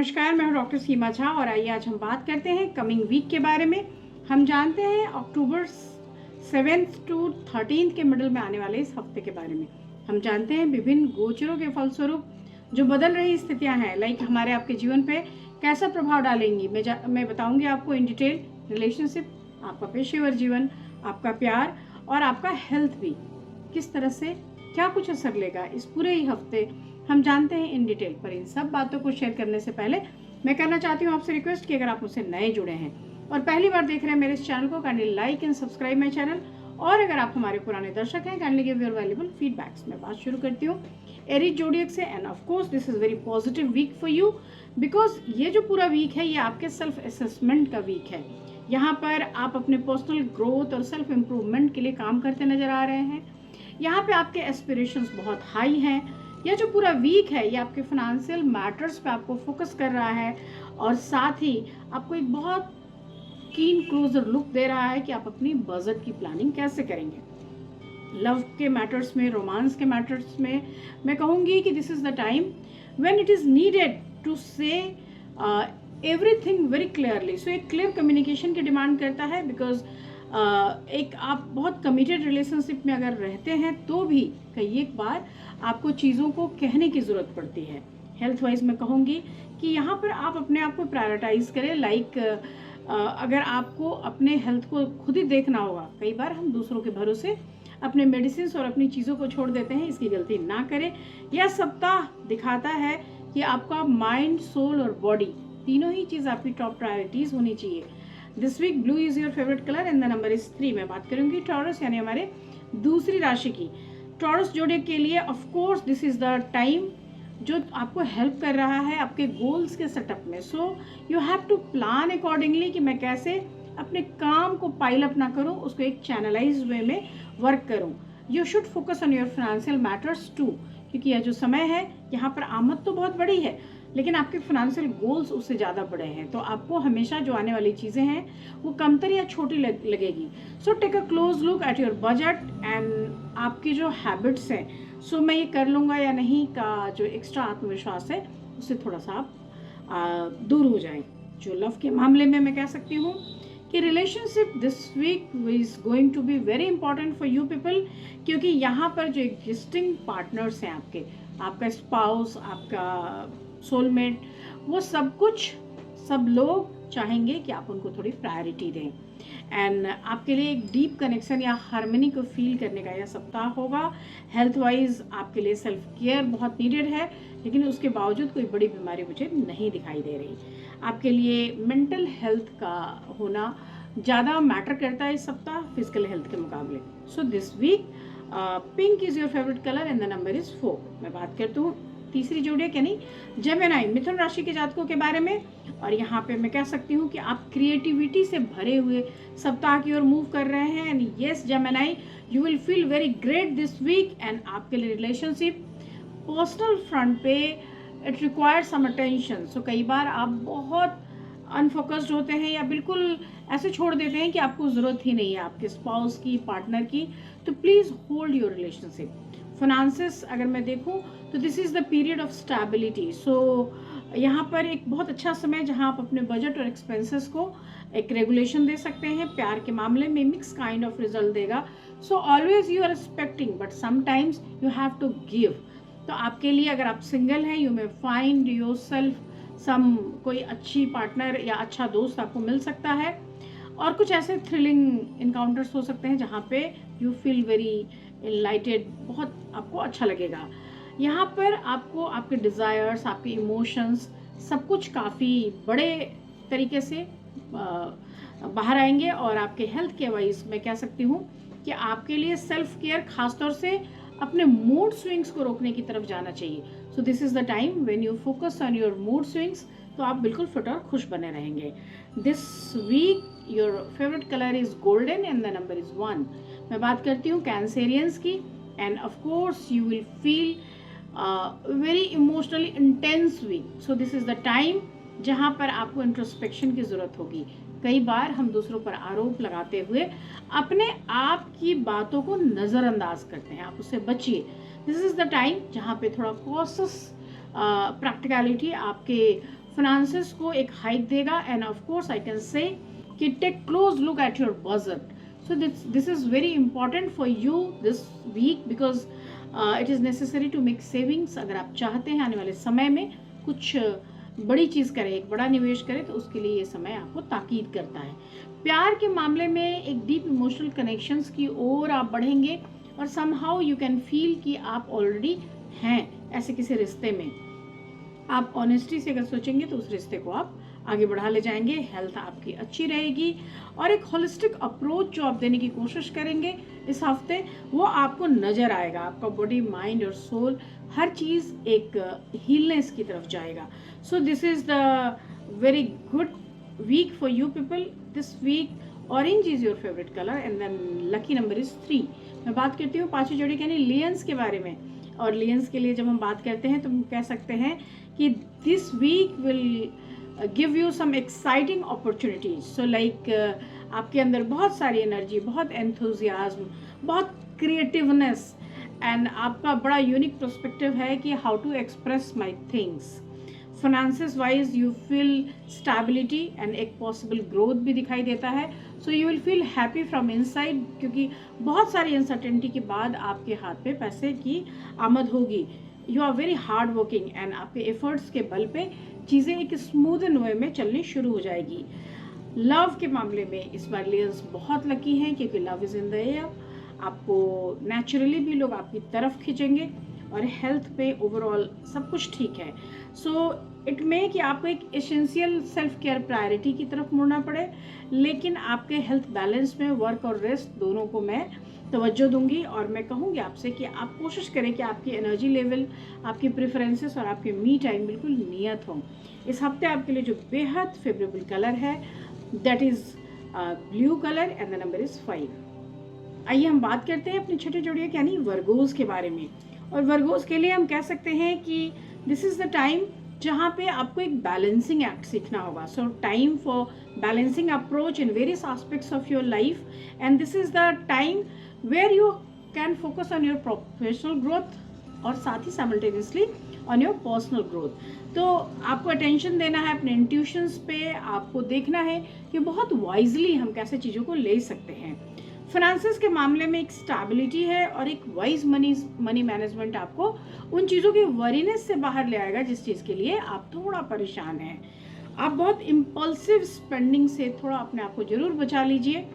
नमस्कार, मैं हूं डॉक्टर सीमा झा और आइए आज हम बात करते हैं कमिंग वीक के बारे में। हम जानते हैं अक्टूबर 7 टू 13 के मिडल में आने वाले इस हफ्ते के बारे में। हम जानते हैं विभिन्न गोचरों के फलस्वरूप जो बदल रही स्थितियां हैं लाइक हमारे आपके जीवन पे कैसा प्रभाव डालेंगी। मैं बताऊंगी आपको इन डिटेल। रिलेशनशिप, आपका पेशेवर जीवन, आपका प्यार और आपका हेल्थ भी किस तरह से क्या कुछ असर लेगा इस पूरे ही हफ्ते हम जानते हैं इन डिटेल। पर इन सब बातों को शेयर करने से पहले मैं करना चाहती हूँ आपसे रिक्वेस्ट कि अगर आप मुझसे नए जुड़े हैं और पहली बार देख रहे हैं मेरे इस चैनल को, kindly like and subscribe my channel. और अगर आप हमारे पुराने दर्शक हैं, kindly give your valuable feedbacks. मैं बात शुरू करती हूँ एरीज जोडिएक से। And of course this is very positive week for you because ये जो पूरा वीक है ये आपके सेल्फ असेसमेंट का वीक है। यहाँ पर आप अपने पर्सनल ग्रोथ और सेल्फ इम्प्रूवमेंट के लिए काम करते नजर आ रहे हैं। यहाँ पे आपके एस्पिरेशंस बहुत हाई हैं। यह जो पूरा वीक है ये आपके फाइनेंशियल मैटर्स पे आपको फोकस कर रहा है और साथ ही आपको एक बहुत कीन क्लोजर लुक दे रहा है कि आप अपनी बजट की प्लानिंग कैसे करेंगे। लव के मैटर्स में, रोमांस के मैटर्स में मैं कहूँगी कि this is the time when it is needed to say everything very clearly. So एक क्लियर कम्युनिकेशन की डिमांड करता है बिकॉज एक आप बहुत कमिटेड रिलेशनशिप में अगर रहते हैं तो भी कई एक बार आपको चीज़ों को कहने की ज़रूरत पड़ती है। हेल्थ वाइज मैं कहूँगी कि यहाँ पर आप अपने आप को प्रायोरिटाइज करें। लाइक अगर आपको अपने हेल्थ को खुद ही देखना होगा, कई बार हम दूसरों के भरोसे अपने मेडिसिन और अपनी चीज़ों को छोड़ देते हैं, इसकी गलती ना करें। यह सप्ताह दिखाता है कि आपका माइंड, सोल और बॉडी तीनों ही चीज़ आपकी टॉप प्रायोरिटीज़ होनी चाहिए। This week blue is your favourite colour and the number is 3। मैं बात करूंगी टॉरस यानी हमारे दूसरी राशि की। टॉरस जोड़िएक के लिए of course this is the time जो आपको हेल्प कर रहा है आपके गोल्स के सेटअप में। So you have to plan accordingly कि मैं कैसे अपने काम को पाइल अप ना करूं, उसको एक चैनलाइज वे में वर्क करूं। You should focus on your financial matters too, क्योंकि यह जो समय है यहाँ पर आमद तो बहुत बड़ी है लेकिन आपके फाइनेंशियल गोल्स उससे ज़्यादा बड़े हैं। तो आपको हमेशा जो आने वाली चीज़ें हैं वो कमतर या छोटी लगेगी। So take a close look at your budget and आपकी जो हैबिट्स हैं, सो मैं ये कर लूँगा या नहीं का जो एक्स्ट्रा आत्मविश्वास है उससे थोड़ा सा आप दूर हो जाएं। जो लव के मामले में मैं कह सकती हूँ कि relationship this week is going to be very important for you people, क्योंकि यहाँ पर जो एग्जिस्टिंग पार्टनर्स हैं आपका स्पाउस, आपका सोलमेट, वो सब लोग चाहेंगे कि आप उनको थोड़ी प्रायोरिटी दें एंड आपके लिए एक डीप कनेक्शन या हार्मनी को फील करने का यह सप्ताह होगा। हेल्थ वाइज आपके लिए सेल्फ केयर बहुत नीडेड है लेकिन उसके बावजूद कोई बड़ी बीमारी मुझे नहीं दिखाई दे रही। आपके लिए मेंटल हेल्थ का होना ज़्यादा मैटर करता है इस सप्ताह फिजिकल हेल्थ के मुकाबले। So this week pink is your favourite colour and the number is 4। मैं बात करती हूँ तीसरी जोड़िएक यानी जेमिनी, मिथुन राशि के जातकों के बारे में। और यहाँ पे मैं कह सकती हूँ कि आप क्रिएटिविटी से भरे हुए सप्ताह की ओर मूव कर रहे हैं and yes Gemini, you will feel very great this week. And आपके लिए रिलेशनशिप पर्सनल फ्रंट पे it required some attention. So कई बार आप बहुत अनफोकस्ड होते हैं या बिल्कुल ऐसे छोड़ देते हैं कि आपको ज़रूरत ही नहीं है आपके स्पाउस की, पार्टनर की। तो please hold your relationship. Finances अगर मैं देखूं तो this is the period of stability. So यहाँ पर एक बहुत अच्छा समय जहाँ आप अपने बजट और एक्सपेंसेस को एक रेगुलेशन दे सकते हैं। प्यार के मामले में मिक्स काइंड ऑफ रिजल्ट देगा। So always you are expecting but sometimes you have to give. तो आपके लिए अगर आप सिंगल हैं, you may find your self some कोई अच्छी पार्टनर या अच्छा दोस्त आपको मिल सकता है और कुछ ऐसे थ्रिलिंग इनकाउंटर्स हो सकते हैं जहाँ पे यू फील वेरी इनलाइटेड, बहुत आपको अच्छा लगेगा। यहाँ पर आपको आपके डिज़ायर्स, आपके इमोशंस सब कुछ काफ़ी बड़े तरीके से बाहर आएंगे। और आपके हेल्थ के वाइज मैं कह सकती हूँ कि आपके लिए सेल्फ केयर खासतौर से अपने मूड स्विंग्स को रोकने की तरफ जाना चाहिए। So this is the time when you focus on your mood swings, तो आप बिल्कुल फिट और खुश बने रहेंगे। This week your favourite colour is golden and the number is 1। मैं बात करती हूँ कैंसेरियंस की and of course you will feel very emotionally intense week. So this is the time जहाँ पर आपको इंट्रोस्पेक्शन की ज़रूरत होगी। कई बार हम दूसरों पर आरोप लगाते हुए अपने आप की बातों को नज़रअंदाज करते हैं, आप उससे बचिए। दिस इज़ द टाइम जहाँ पे थोड़ा कॉशस प्रैक्टिकलिटी आपके फाइनेंसेस को एक हाइक देगा। And of course I can say कि take close look at your budget. So this is very important for you this week because it is necessary to make savings. अगर आप चाहते हैं आने वाले समय में कुछ बड़ी चीज़ करें, एक बड़ा निवेश करें, तो उसके लिए ये समय आपको ताकीद करता है। प्यार के मामले में एक डीप इमोशनल कनेक्शंस की ओर आप बढ़ेंगे और समहाउ यू कैन फील कि आप ऑलरेडी हैं ऐसे किसी रिश्ते में। आप ऑनेस्टी से अगर सोचेंगे तो उस रिश्ते को आप आगे बढ़ा ले जाएंगे। हेल्थ आपकी अच्छी रहेगी और एक होलिस्टिक अप्रोच जो आप देने की कोशिश करेंगे इस हफ्ते वो आपको नज़र आएगा। आपका बॉडी, माइंड और सोल हर चीज़ एक हीलनेस की तरफ जाएगा। So this is the very good week for you people. This week orange is your favourite colour and then lucky number is 3। मैं बात करती हूँ पांचवी जोड़ी यानी लियंस के बारे में। और लियंस के लिए जब हम बात करते हैं तो हम कह सकते हैं कि this week will give you some exciting opportunities. So like आपके अंदर बहुत सारी एनर्जी, बहुत एंथुजियाज्म, बहुत क्रिएटिवनेस एंड आपका बड़ा यूनिक पर्सपेक्टिव है कि how to express my things. Finances wise you feel stability and एक पॉसिबल ग्रोथ भी दिखाई देता है। So you will feel happy from inside क्योंकि बहुत सारी अनसर्टेनिटी के बाद आपके हाथ पे पैसे की आमद होगी। You are very hard working and आपके एफर्ट्स के बल पे चीज़ें एक स्मूथ वे में चलनी शुरू हो जाएगी। लव के मामले में इस बार लियंस बहुत लकी हैं क्योंकि love is in the air. आपको नेचुरली भी लोग आपकी तरफ खींचेंगे और हेल्थ पे ओवरऑल सब कुछ ठीक है। सो इट में कि आपको एक एसेंशियल सेल्फ केयर प्रायोरिटी की तरफ मुड़ना पड़े, लेकिन आपके हेल्थ बैलेंस में वर्क और रेस्ट दोनों को मैं तवज्जो दूंगी। और मैं कहूँगी आपसे कि आप कोशिश करें कि आपकी एनर्जी लेवल, आपकी प्रेफरेंसेस और आपके मी टाइम बिल्कुल नियत हों। इस हफ्ते आपके लिए जो बेहद फेवरेबल कलर है that is blue colour and the number is 5। आइए हम बात करते हैं अपनी छठी जोड़ी यानी वर्गोस के बारे में। और वर्गोस के लिए हम कह सकते हैं कि दिस इज़ द टाइम जहाँ पे आपको एक बैलेंसिंग एक्ट सीखना होगा। So time for balancing approach in various aspects of your life and this is the time where you can focus on your professional growth और साथ ही simultaneously on your personal growth. तो आपको attention देना है अपने इंट्यूशंस पे। आपको देखना है कि बहुत वाइजली हम कैसे चीज़ों को ले सकते हैं। फाइनेंसेस के मामले में एक स्टेबिलिटी है और एक वाइज मनी मैनेजमेंट आपको उन चीज़ों की वरीनेस से बाहर ले आएगा जिस चीज़ के लिए आप थोड़ा परेशान हैं। आप बहुत इम्पल्सिव स्पेंडिंग से थोड़ा अपने आप को जरूर बचा लीजिए।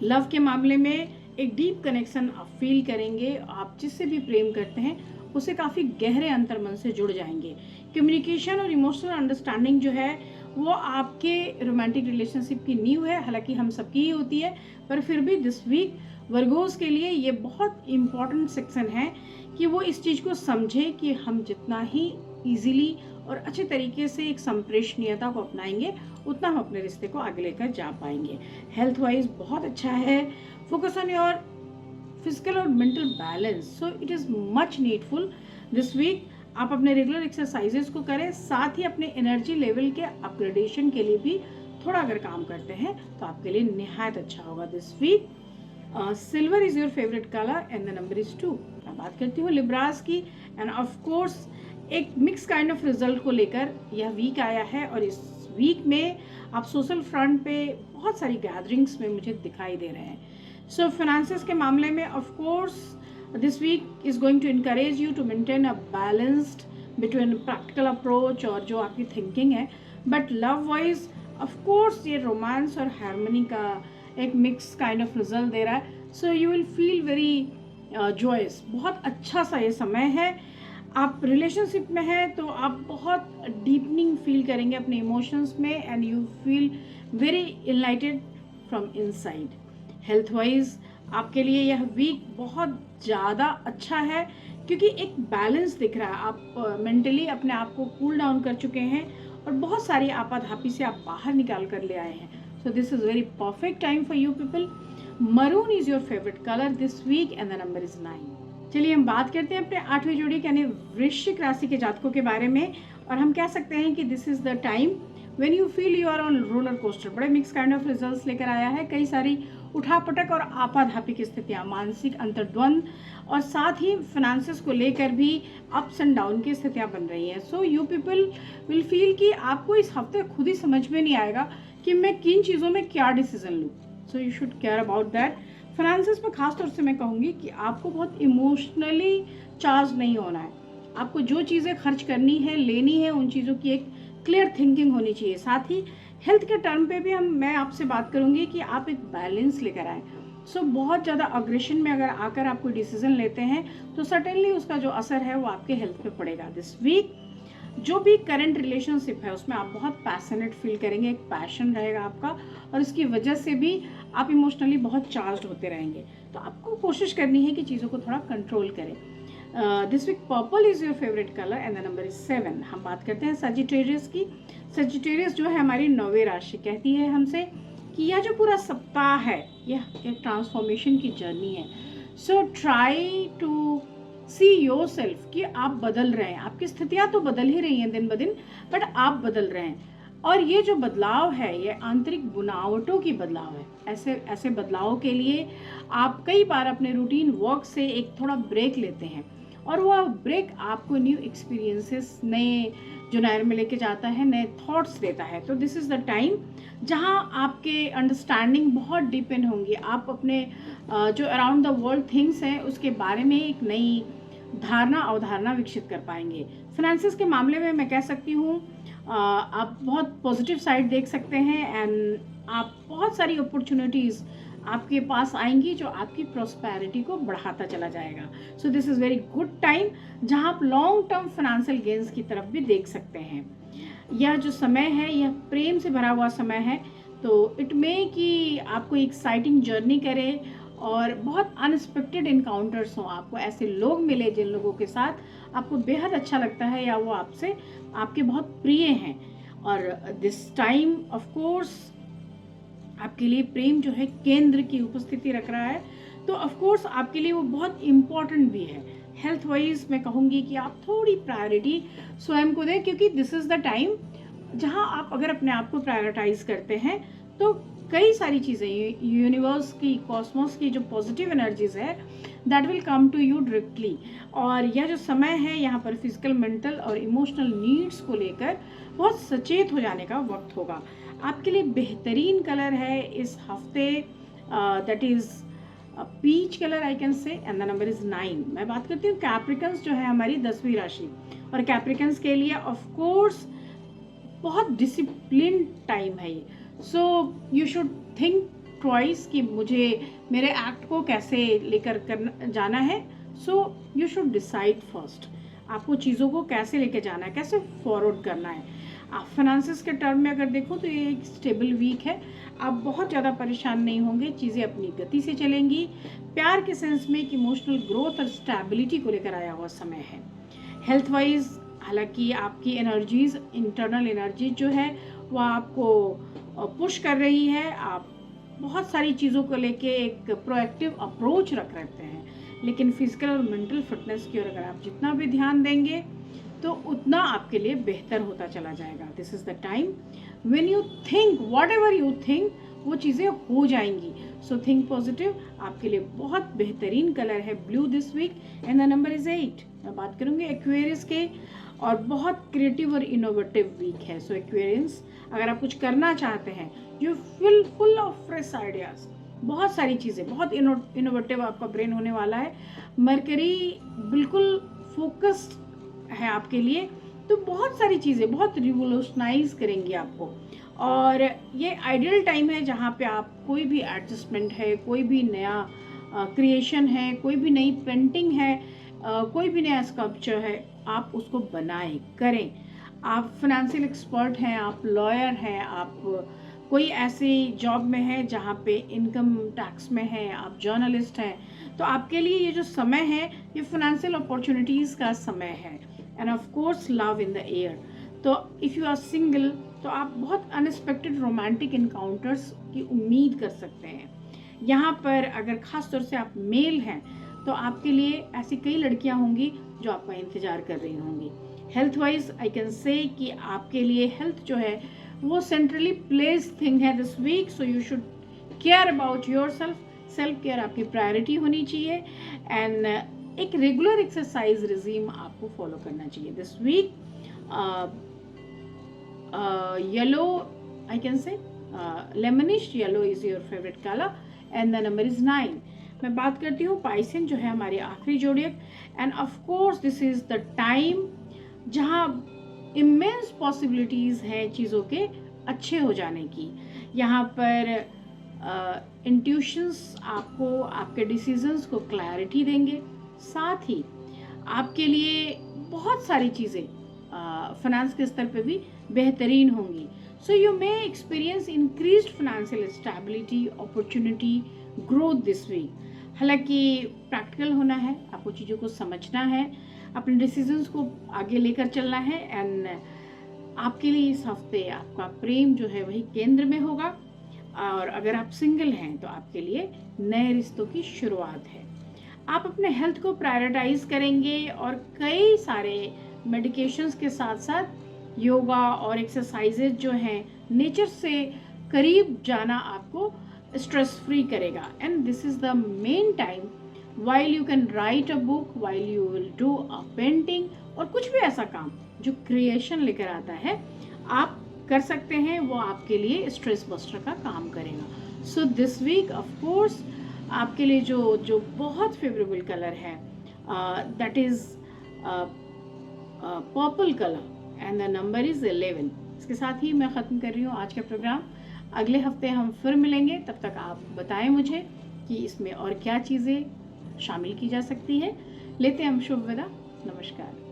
लव के मामले में एक डीप कनेक्शन आप फील करेंगे। आप जिससे भी प्रेम करते हैं उससे काफ़ी गहरे अंतर्मन से जुड़ जाएंगे। कम्युनिकेशन और इमोशनल अंडरस्टैंडिंग जो है वो आपके रोमांटिक रिलेशनशिप की नींव है। हालांकि हम सबकी ही होती है, पर फिर भी दिस वीक वर्गोस के लिए ये बहुत इम्पॉर्टेंट सेक्शन है कि वो इस चीज़ को समझे कि हम जितना ही ईजीली और अच्छे तरीके से एक संप्रेषणीयता को अपनाएंगे उतना हम अपने रिश्ते को आगे लेकर जा पाएंगे। हेल्थ वाइज बहुत अच्छा है। फोकस ऑन योर फिजिकल और mental balance. So it is much needful this week. आप अपने रेगुलर एक्सरसाइजेस को करें, साथ ही अपने एनर्जी लेवल के अपग्रेडेशन के लिए भी थोड़ा अगर काम करते हैं तो आपके लिए निहायत अच्छा होगा this week. Silver is your favourite colour and the number is 2। मैं बात करती हूँ लिब्रास की एंड ऑफ कोर्स एक मिक्स काइंड ऑफ रिजल्ट को लेकर यह वीक आया है। और इस वीक में आप सोशल फ्रंट पे बहुत सारी गैदरिंग्स में मुझे दिखाई दे रहे हैं। सो फाइनेंसेस के मामले में of course this week is going to encourage you to maintain a balanced between practical approach और जो आपकी थिंकिंग है। But love wise of course ये रोमांस और हार्मनी का एक मिक्स काइंड ऑफ रिजल्ट दे रहा है। So you will feel very joyous. बहुत अच्छा सा ये समय है। आप रिलेशनशिप में हैं तो आप बहुत डीपनिंग फील करेंगे अपने इमोशंस में and you feel very enlightened from inside. Health wise आपके लिए यह वीक बहुत ज़्यादा अच्छा है क्योंकि एक बैलेंस दिख रहा है। आप मेंटली अपने आप को कूल डाउन कर चुके हैं और बहुत सारी आपाधापी से आप बाहर निकाल कर ले आए हैं। So this is very perfect time for you people. Maroon is your favourite colour this week and the number is 9। चलिए हम बात करते हैं अपने 8वीं जोड़ी यानी वृश्चिक राशि के जातकों के बारे में। और हम कह सकते हैं कि this is the time when you feel you are on roller coaster. बड़े मिक्स काइंड ऑफ रिजल्ट्स लेकर आया है। कई सारी उठापटक और आपाधापी की स्थितियाँ, मानसिक अंतर्द्वंद और साथ ही फाइनेंसेस को लेकर भी अप्स एंड डाउन की स्थितियाँ बन रही हैं। So you people will feel कि आपको इस हफ्ते खुद ही समझ में नहीं आएगा कि मैं किन चीज़ों में क्या डिसीजन लूँ। सो you should care about that. Finances में खास तौर से मैं कहूँगी कि आपको बहुत इमोशनली चार्ज नहीं होना है। आपको जो चीज़ें खर्च करनी है, लेनी है, उन चीज़ों की एक क्लियर थिंकिंग होनी चाहिए। साथ ही हेल्थ के टर्म पे भी मैं आपसे बात करूँगी कि आप एक बैलेंस लेकर आएँ। सो बहुत ज़्यादा अग्रेशन में अगर आकर आप कोई डिसीजन लेते हैं तो सर्टेनली उसका जो असर है वो आपके हेल्थ पे पड़ेगा। दिस वीक जो भी करंट रिलेशनशिप है उसमें आप बहुत पैशनेट फील करेंगे, एक पैशन रहेगा आपका और इसकी वजह से भी आप इमोशनली बहुत चार्ज होते रहेंगे। तो आपको कोशिश करनी है कि चीज़ों को थोड़ा कंट्रोल करें। This week purple is your favourite colour and the number is 7। हम बात करते हैं सजिटेरियस की। सजिटेरियस जो है हमारी 9वीं राशि, कहती है हमसे कि यह जो पूरा सप्ताह है यह एक ट्रांसफॉर्मेशन की जर्नी है। So try to see yourself कि आप बदल रहे हैं। आपकी स्थितियाँ तो बदल ही रही हैं दिन ब दिन, बट आप बदल रहे हैं और ये जो बदलाव है ये आंतरिक बुनावटों की बदलाव है। ऐसे बदलाव के लिए आप कई बार अपने रूटीन वर्क से एक थोड़ा ब्रेक लेते हैं और वह ब्रेक आपको न्यू एक्सपीरियंसेस, नए जो नए में लेके जाता है, नए थॉट्स देता है। तो दिस इज़ द टाइम जहां आपके अंडरस्टैंडिंग बहुत डिपेंड होंगी। आप अपने जो अराउंड द वर्ल्ड थिंग्स हैं उसके बारे में एक नई धारणा अवधारणा विकसित कर पाएंगे। फाइनेंसेस के मामले में मैं कह सकती हूँ आप बहुत पॉजिटिव साइड देख सकते हैं एंड आप बहुत सारी अपॉर्चुनिटीज़ आपके पास आएंगी जो आपकी प्रॉस्पेरिटी को बढ़ाता चला जाएगा। So this is very good time जहां आप लॉन्ग टर्म फाइनेंशियल गेन्स की तरफ भी देख सकते हैं। यह जो समय है यह प्रेम से भरा हुआ समय है, तो इट में कि आपको एक्साइटिंग जर्नी करे और बहुत अनएक्सपेक्टेड इनकाउंटर्स हों। आपको ऐसे लोग मिले जिन लोगों के साथ आपको बेहद अच्छा लगता है या वो आपसे आपके बहुत प्रिय हैं। और दिस टाइम ऑफ कोर्स आपके लिए प्रेम जो है केंद्र की उपस्थिति रख रहा है, तो ऑफ कोर्स आपके लिए वो बहुत इम्पॉर्टेंट भी है। हेल्थ वाइज मैं कहूँगी कि आप थोड़ी प्रायोरिटी स्वयं को दें, क्योंकि दिस इज़ द टाइम जहाँ आप अगर अपने आप को प्रायोरिटाइज करते हैं तो कई सारी चीज़ें, यूनिवर्स की, कॉस्मोस की जो पॉजिटिव एनर्जीज है that will come to you directly. और यह जो समय है यहाँ पर फिजिकल, मेंटल और इमोशनल नीड्स को लेकर बहुत सचेत हो जाने का वक्त होगा। आपके लिए बेहतरीन कलर है इस हफ्ते, that is peach colour I can say and the number is 9। मैं बात करती हूँ कैप्रिकन्स जो है हमारी 10वीं राशि, और कैप्रिकन्स के लिए ऑफ कोर्स बहुत डिसिप्लिन टाइम है ये। सो यू शुड थिंक ट्वाइस कि मुझे मेरे एक्ट को कैसे लेकर करना जाना है। So you should decide first, आपको चीज़ों को कैसे लेकर जाना है, कैसे फॉरवर्ड करना है। आप फाइनेंसेस के टर्म में अगर देखो तो ये एक स्टेबल वीक है, आप बहुत ज़्यादा परेशान नहीं होंगे, चीज़ें अपनी गति से चलेंगी। प्यार के सेंस में एक इमोशनल ग्रोथ और स्टेबिलिटी को लेकर आया हुआ समय है। हेल्थ वाइज हालांकि आपकी एनर्जीज, इंटरनल एनर्जी जो है वो आपको पुश कर रही है। आप बहुत सारी चीज़ों को लेके एक प्रोएक्टिव अप्रोच रख रहे हैं, लेकिन फिजिकल और मेंटल फिटनेस की ओर अगर आप जितना भी ध्यान देंगे तो उतना आपके लिए बेहतर होता चला जाएगा। This is the time when you think whatever you think वो चीज़ें हो जाएंगी। So think positive. आपके लिए बहुत बेहतरीन कलर है blue this week and the number is 8। मैं बात करूँगी एक्वेरियस के, और बहुत क्रिएटिव और इनोवेटिव वीक है। सो एक्वेरियंस अगर आप कुछ करना चाहते हैं, you feel full of fresh ideas, बहुत सारी चीज़ें, बहुत इनोवेटिव आपका ब्रेन होने वाला है। मरकरी बिल्कुल फोकस्ड है आपके लिए, तो बहुत सारी चीज़ें बहुत रिवोल्यूशनाइज करेंगी आपको। और ये आइडियल टाइम है जहाँ पे आप कोई भी एडजस्टमेंट है, कोई भी नया क्रिएशन है, कोई भी नई पेंटिंग है, कोई भी नया स्कल्पचर है, आप उसको बनाएं, करें। आप फाइनेंशियल एक्सपर्ट हैं, आप लॉयर हैं, आप कोई ऐसी जॉब में है जहाँ पे इनकम टैक्स में है, आप जर्नलिस्ट हैं, तो आपके लिए ये जो समय है ये फाइनेंशियल अपॉर्चुनिटीज़ का समय है। And of course love in the air. तो इफ़ यू आर सिंगल तो आप बहुत अनएक्सपेक्टेड रोमांटिक इनकाउंटर्स की उम्मीद कर सकते हैं। यहाँ पर अगर ख़ास तौर से आप मेल हैं तो आपके लिए ऐसी कई लड़कियाँ होंगी जो आपका इंतज़ार कर रही होंगी। Health wise I can say कि आपके लिए हेल्थ जो है वो सेंट्रली प्लेस थिंग है this week. So you should care about yourself, self care आपकी प्रायोरिटी होनी चाहिए। एंड एक रेगुलर एक्सरसाइज रिजीम आपको फॉलो करना चाहिए this week. Yellow, I can say lemonish yellow is your favourite colour and the number is 9। मैं बात करती हूँ पाइसेन जो है हमारी आखिरी zodiac. And of course this is the time जहाँ इमेंस पॉसिबिलिटीज हैं चीज़ों के अच्छे हो जाने की। यहाँ पर इंट्यूशंस आपको आपके डिसीजंस को क्लैरिटी देंगे, साथ ही आपके लिए बहुत सारी चीज़ें फाइनेंस के स्तर पे भी बेहतरीन होंगी। So you may experience increased financial stability, opportunity, growth this week. हालांकि प्रैक्टिकल होना है, आपको चीज़ों को समझना है, अपने डिसीजंस को आगे लेकर चलना है। एंड आपके लिए इस हफ्ते आपका प्रेम जो है वही केंद्र में होगा। और अगर आप सिंगल हैं तो आपके लिए नए रिश्तों की शुरुआत है। आप अपने हेल्थ को प्रायोरिटाइज करेंगे और कई सारे मेडिकेशंस के साथ साथ योगा और एक्सरसाइजेज जो हैं, नेचर से करीब जाना आपको स्ट्रेस फ्री करेगा। And this is the main time while you can write a book, while you will do a painting, और कुछ भी ऐसा काम जो क्रिएशन लेकर आता है आप कर सकते हैं, वो आपके लिए स्ट्रेस बस्टर का काम करेगा। So this week of course आपके लिए जो बहुत फेवरेबल कलर है that is purple colour and the number is 11। इसके साथ ही मैं ख़त्म कर रही हूँ आज का प्रोग्राम। अगले हफ्ते हम फिर मिलेंगे, तब तक आप बताएं मुझे कि इसमें और क्या चीज़ें शामिल की जा सकती है। लेते हैं हम शुभ विदा, नमस्कार।